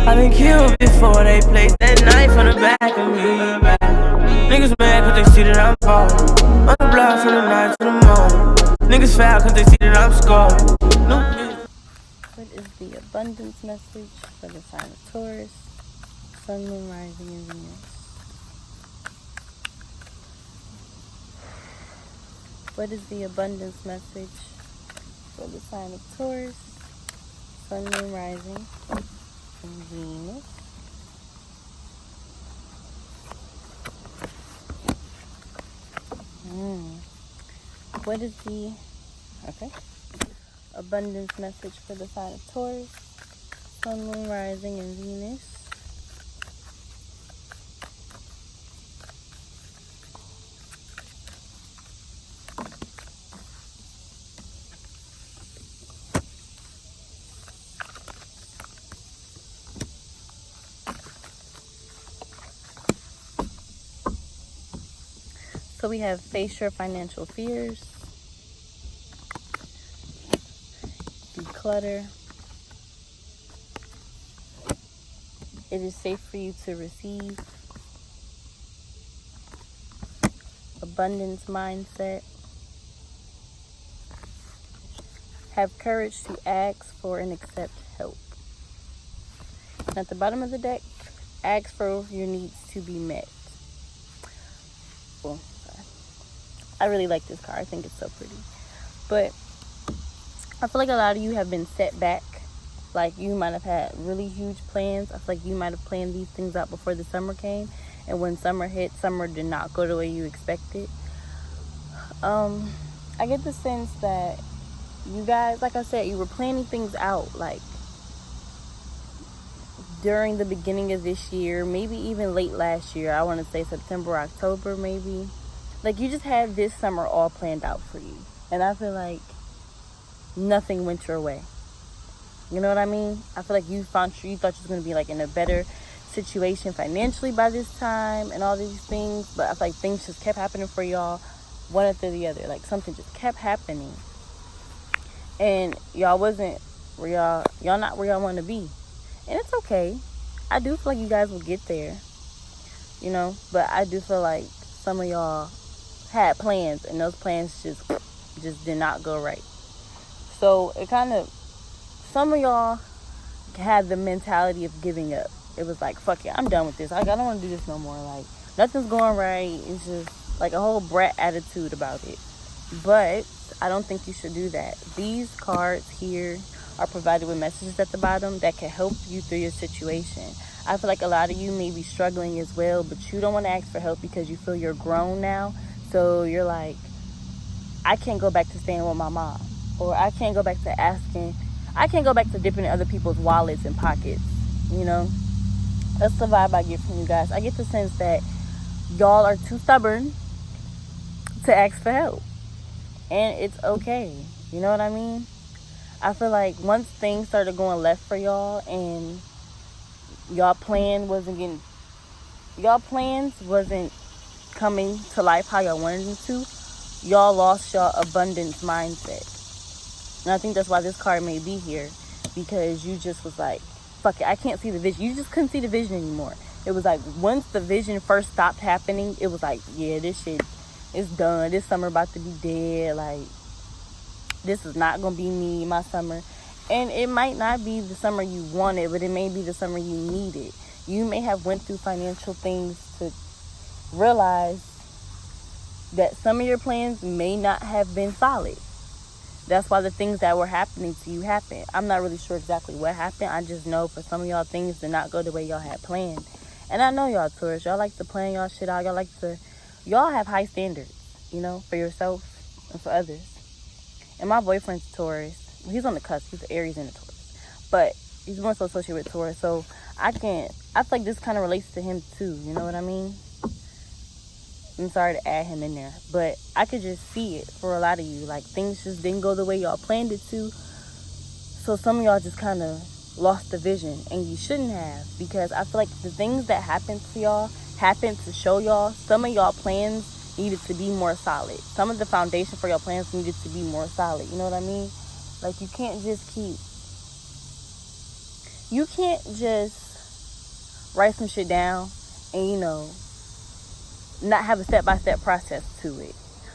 I've been killed before they placed that knife on the back of me. Niggas mad cause they see that I'm ballin'. On the block from the night to the morning. Niggas foul cause they see that I'm scoring. What is the abundance message for the sign of Taurus, Sun, Moon, Rising, and Venus? What is the abundance message for the sign of Taurus, Sun, Moon, Rising, and Venus? What is the abundance message for the sign of Taurus, Sun, Moon, Rising, and Venus? So we have face your financial fears, declutter. It is safe for you to receive. Abundance mindset. Have courage to ask for and accept help. And at the bottom of the deck, ask for your needs to be met. Well, I really like this card. I think it's so pretty. But I feel like a lot of you have been set back. Like you might have had really huge plans. I feel like you might have planned these things out before the summer came. And when summer hit, summer did not go the way you expected. I get the sense that you guys, like I said, you were planning things out like during the beginning of this year, maybe even late last year. I want to say September, October, maybe. Like you just had this summer all planned out for you. And I feel like nothing went your way. You know what I mean? I feel like you thought you was going to be like in a better situation financially by this time and all these things. But I feel like things just kept happening for y'all one after the other. Like something just kept happening. And y'all wasn't where y'all not where y'all want to be. And it's okay. I do feel like you guys will get there. You know? But I do feel like some of y'all had plans and those plans just did not go right. So it kind of, some of y'all had the mentality of giving up. It was like, fuck it, I'm done with this. I don't want to do this no more. Like nothing's going right. It's just like a whole brat attitude about it. But I don't think you should do that. These cards here are provided with messages at the bottom that can help you through your situation. I feel like a lot of you may be struggling as well, but you don't want to ask for help because you feel you're grown now. So you're like, I can't go back to staying with my mom. Or I can't go back to asking. I can't go back to dipping in other people's wallets and pockets. You know? That's the vibe I get from you guys. I get the sense that y'all are too stubborn to ask for help. And it's okay. You know what I mean? I feel like once things started going left for y'all and y'all plans wasn't coming to life how y'all wanted them to, y'all lost y'all abundance mindset. And I think that's why this card may be here, because you just was like, fuck it, I can't see the vision. You just couldn't see the vision anymore. It was like once the vision first stopped happening, it was like, yeah, this shit is done. This summer about to be dead. Like, this is not gonna be me, my summer. And it might not be the summer you wanted, but it may be the summer you needed. You may have went through financial things to realize that some of your plans may not have been solid. That's why the things that were happening to you happened. I'm not really sure exactly what happened. I just know for some of y'all things did not go the way y'all had planned. And I know y'all Taurus, y'all like to plan y'all shit out. Y'all have high standards, you know, for yourself and for others. And my boyfriend's Taurus. He's on the cusp. He's Aries and a Taurus. But he's more so associated with Taurus. So I feel like this kind of relates to him too. You know what I mean? I'm sorry to add him in there. But I could just see it for a lot of you. Like, things just didn't go the way y'all planned it to. So some of y'all just kind of lost the vision. And you shouldn't have. Because I feel like the things that happened to y'all happened to show y'all some of y'all plans needed to be more solid. Some of the foundation for your plans needed to be more solid. You know what I mean? Like, you can't just write some shit down and, you know, not have a step-by-step process to it.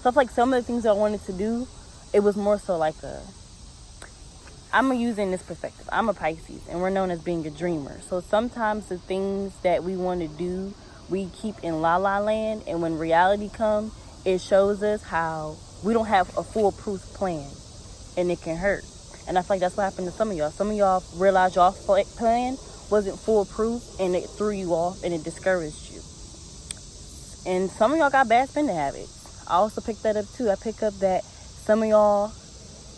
So I feel like some of the things that I wanted to do, it was more so like I'm going to use it in this perspective. I'm a Pisces, and we're known as being a dreamer. So sometimes the things that we want to do, we keep in la-la land, and when reality comes, it shows us how we don't have a foolproof plan, and it can hurt. And I feel like that's what happened to some of y'all. Some of y'all realized y'all plan wasn't foolproof, and it threw you off, and it discouraged you. And some of y'all got bad spending habits. I also picked that up too. I pick up that some of y'all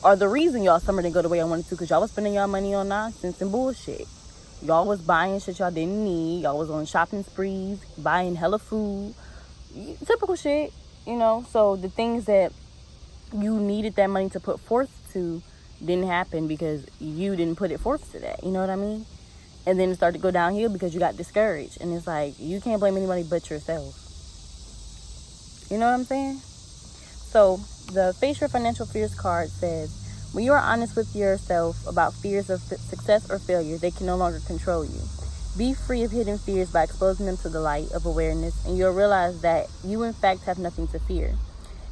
are the reason y'all summer didn't go the way I wanted to, because y'all was spending y'all money on nonsense and bullshit. Y'all was buying shit y'all didn't need. Y'all was on shopping sprees, buying hella food. Typical shit, you know. So the things that you needed that money to put forth to didn't happen because you didn't put it forth to that. You know what I mean? And then it started to go downhill because you got discouraged. And it's like, you can't blame anybody but yourself. You know what I'm saying? So the Face Your Financial Fears card says, when you are honest with yourself about fears of success or failure, they can no longer control you. Be free of hidden fears by exposing them to the light of awareness, and you'll realize that you in fact have nothing to fear,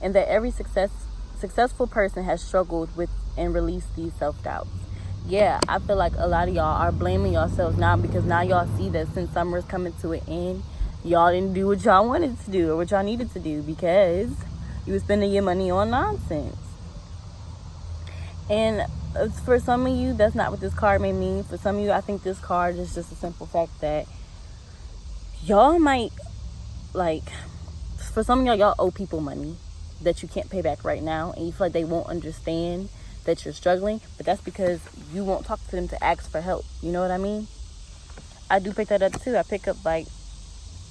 and that every successful person has struggled with and released these self-doubts. Yeah, I feel like a lot of y'all are blaming yourselves now because now y'all see that since summer is coming to an end, y'all didn't do what y'all wanted to do or what y'all needed to do because you were spending your money on nonsense. And for some of you, that's not what this card may mean. For some of you, I think this card is just a simple fact that y'all might, like, for some of y'all owe people money that you can't pay back right now, and you feel like they won't understand that you're struggling, but that's because you won't talk to them to ask for help. You know what I mean? I do pick that up too. I pick up, like,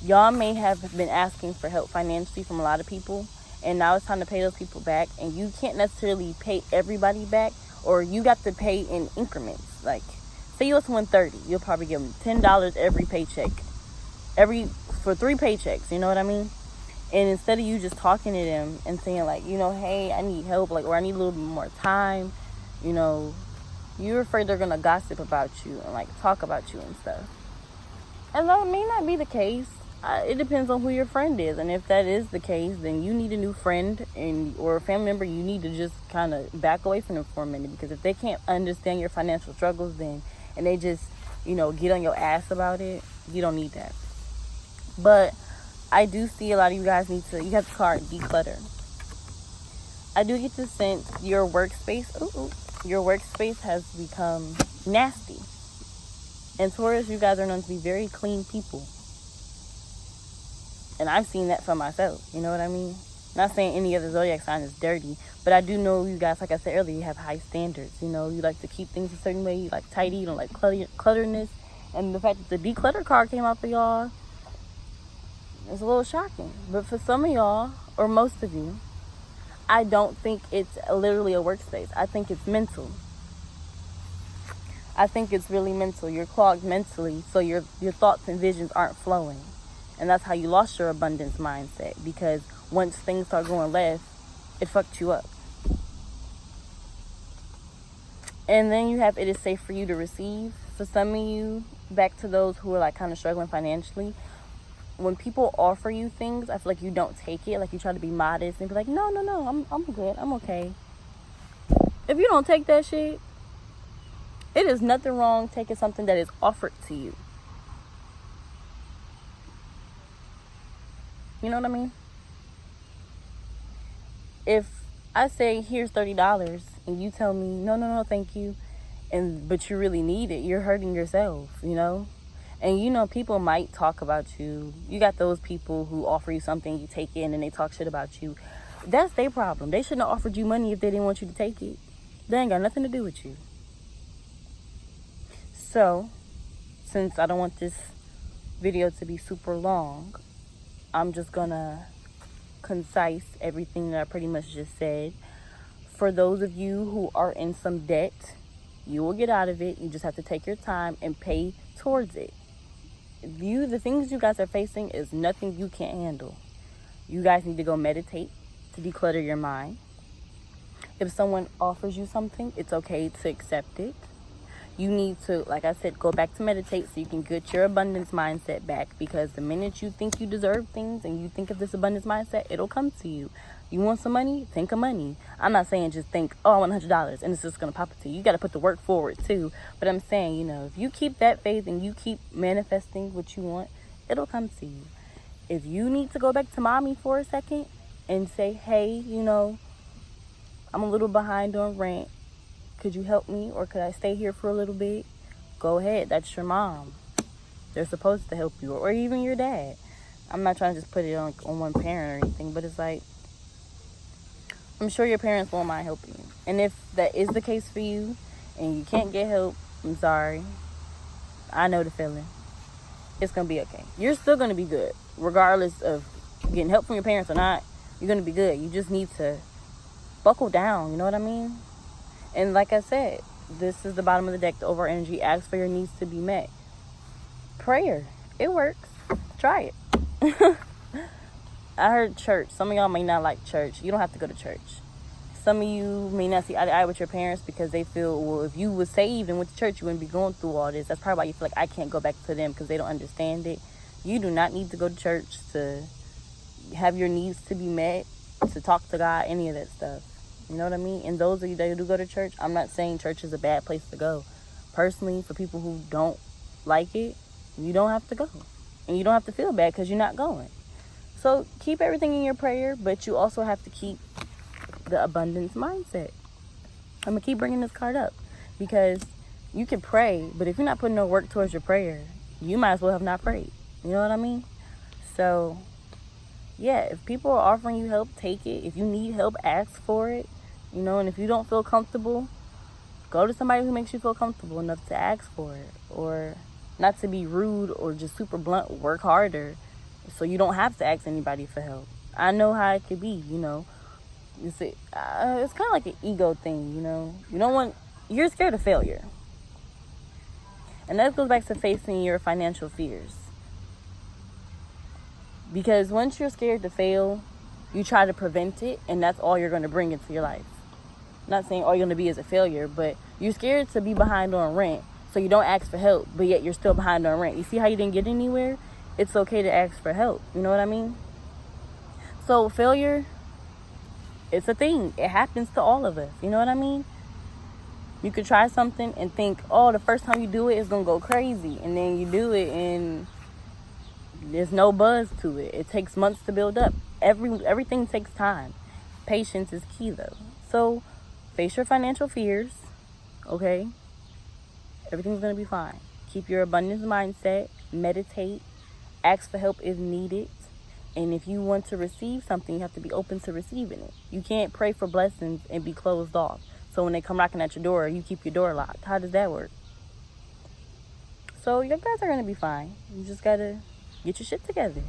y'all may have been asking for help financially from a lot of people, and now it's time to pay those people back, and you can't necessarily pay everybody back, or you got to pay in increments. Like, say you owe someone $30, you'll probably give them $10 every paycheck, for 3 paychecks. You know what I mean? And instead of you just talking to them and saying, like, you know, hey, I need help, like, or I need a little bit more time, you know, you're afraid they're gonna gossip about you and, like, talk about you and stuff. And that may not be the case. It depends on who your friend is, and if that is the case, then you need a new friend or a family member. You need to just kind of back away from them for a minute, because if they can't understand your financial struggles, then and they just, you know, get on your ass about it, you don't need that. But I do see a lot of you guys you have the card declutter. I do get the sense your workspace has become nasty. And Taurus, you guys are known to be very clean people. And I've seen that for myself. You know what I mean? Not saying any other zodiac sign is dirty, but I do know you guys, like I said earlier, you have high standards. You know, you like to keep things a certain way. You like tidy. You don't like clutterness. And the fact that the declutter card came out for y'all, it's a little shocking. But for some of y'all, or most of you, I don't think it's literally a workspace. I think it's mental. I think it's really mental. You're clogged mentally, so your thoughts and visions aren't flowing. And that's how you lost your abundance mindset, because once things start going left, it fucked you up. And then you have, it is safe for you to receive. For some of you, back to those who are like kind of struggling financially, when people offer you things, I feel like you don't take it. Like, you try to be modest and be like, no, I'm good, I'm okay. If you don't take that shit, it is nothing wrong taking something that is offered to you. You know what I mean? If I say, here's $30, and you tell me, no, thank you, but you really need it, you're hurting yourself, you know? And, you know, people might talk about you. You got those people who offer you something, you take it, and then they talk shit about you. That's their problem. They shouldn't have offered you money if they didn't want you to take it. They ain't got nothing to do with you. So, since I don't want this video to be super long, I'm just gonna concise everything that I pretty much just said. For those of you who are in some debt, you will get out of it. You just have to take your time and pay towards it. The things you guys are facing is nothing you can't handle. You guys need to go meditate to declutter your mind. If someone offers you something, it's okay to accept it. You need to, like I said, go back to meditate so you can get your abundance mindset back, because the minute you think you deserve things and you think of this abundance mindset, it'll come to you. You want some money? Think of money. I'm not saying just think, oh, I want $100 and it's just going to pop it to you. You got to put the work forward too. But I'm saying, you know, if you keep that faith and you keep manifesting what you want, it'll come to you. If you need to go back to mommy for a second and say, hey, you know, I'm a little behind on rent. Could you help me, or could I stay here for a little bit? Go ahead. That's your mom. They're supposed to help you, or even your dad. I'm not trying to just put it on one parent or anything, but it's like, I'm sure your parents won't mind helping you. And if that is the case for you and you can't get help, I'm sorry. I know the feeling. It's going to be okay. You're still going to be good. Regardless of getting help from your parents or not, you're going to be good. You just need to buckle down. You know what I mean? And like I said, this is the bottom of the deck, the over energy. Ask for your needs to be met. Prayer. It works. Try it. I heard church. Some of y'all may not like church. You don't have to go to church. Some of you may not see eye to eye with your parents because they feel, well, if you were saved and went to church, you wouldn't be going through all this. That's probably why you feel like I can't go back to them, because they don't understand it. You do not need to go to church to have your needs to be met, to talk to God, any of that stuff. You know what I mean? And those of you that do go to church, I'm not saying church is a bad place to go. Personally, for people who don't like it, you don't have to go. And you don't have to feel bad because you're not going. So keep everything in your prayer, but you also have to keep the abundance mindset. I'm going to keep bringing this card up, because you can pray, but if you're not putting no work towards your prayer, you might as well have not prayed. You know what I mean? So, yeah, if people are offering you help, take it. If you need help, ask for it. You know, and if you don't feel comfortable, go to somebody who makes you feel comfortable enough to ask for it. Or, not to be rude or just super blunt, work harder so you don't have to ask anybody for help. I know how it could be, you know. You see, it's kind of like an ego thing, you know. You're scared of failure. And that goes back to facing your financial fears. Because once you're scared to fail, you try to prevent it, and that's all you're going to bring into your life. I'm not saying all you're going to be is a failure, but you're scared to be behind on rent, so you don't ask for help, but yet you're still behind on rent. You see how you didn't get anywhere? It's okay to ask for help. You know what I mean? So failure, it's a thing. It happens to all of us. You know what I mean? You could try something and think, oh, the first time you do it, it's going to go crazy. And then you do it and there's no buzz to it. It takes months to build up. Everything takes time. Patience is key, though. So face your financial fears, okay? Everything's going to be fine. Keep your abundance mindset. Meditate. Ask for help if needed. And if you want to receive something, you have to be open to receiving it. You can't pray for blessings and be closed off. So when they come knocking at your door, you keep your door locked. How does that work? So you guys are going to be fine. You just got to get your shit together.